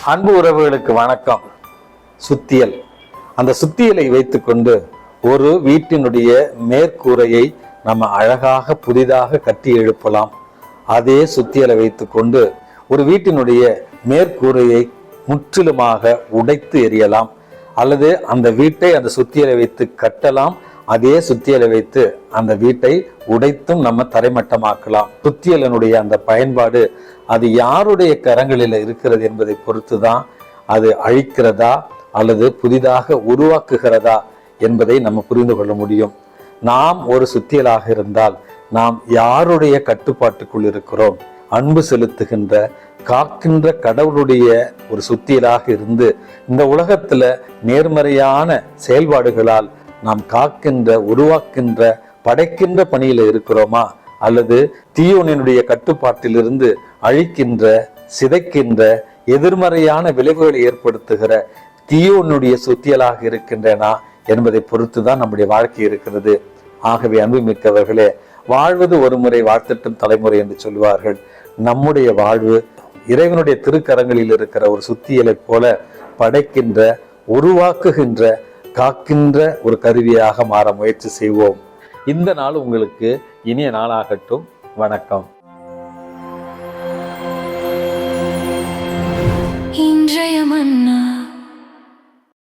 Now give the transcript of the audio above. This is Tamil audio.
அன்பு உறவுகளுக்கு வணக்கம். சுத்தியல். அந்த சுத்தியலை வைத்துக்கொண்டு ஒரு வீட்டினுடைய மேற்கூரையை நம்ம அழகாக புதிதாக கட்டி எழுப்பலாம். அதே சுத்தியலை வைத்துக்கொண்டு ஒரு வீட்டினுடைய மேற்கூரையை முற்றிலுமாக உடைத்து எறியலாம். அல்லது அந்த வீட்டை அந்த சுத்தியலை வைத்து கட்டலாம். அதே சுத்தியலை வைத்து அந்த வீட்டை உடைத்தும் நம்ம தரைமட்டமாக்கலாம். சுத்தியலனுடைய அந்த பயன்பாடு அது யாருடைய கரங்களில் இருக்கிறது என்பதை பொறுத்துதான் அது அழிக்கிறதா அல்லது புதிதாக உருவாக்குகிறதா என்பதை நம்ம புரிந்து கொள்ள முடியும். நாம் ஒரு சுத்தியலாக இருந்தால் நாம் யாருடைய கட்டுப்பாட்டுக்குள் இருக்கிறோம்? அன்பு செலுத்துகின்ற காக்கின்ற கடவுளுடைய ஒரு சுத்தியலாக இருந்து இந்த உலகத்துல நேர்மறையான செயல்பாடுகளால் நாம் காக்கின்ற, உருவாக்கின்ற, படைக்கின்ற பணியில இருக்கிறோமா? அல்லது தீயோனினுடைய கட்டுப்பாட்டிலிருந்து அழிக்கின்ற, சிதைக்கின்ற, எதிர்மறையான விளைவுகளை ஏற்படுத்துகிற தீயோனுடைய சுத்தியலாக இருக்கின்றனா என்பதை பொறுத்துதான் நம்முடைய வாழ்க்கை இருக்கிறது. ஆகவே அன்புமிக்கவர்களே, வாழ்வது ஒரு முறை வாழ்த்தட்டும் தலைமுறை என்று சொல்வார்கள். நம்முடைய வாழ்வு இறைவனுடைய திருக்கரங்களில் இருக்கிற ஒரு சுத்தியலை போல படைக்கின்ற, உருவாக்குகின்ற, காக்கின்ற ஒரு கருவியாக மாற முயற்சி செய்வோம். இந்த நாள் உங்களுக்கு இனிய நாளாகட்டும். வணக்கம்.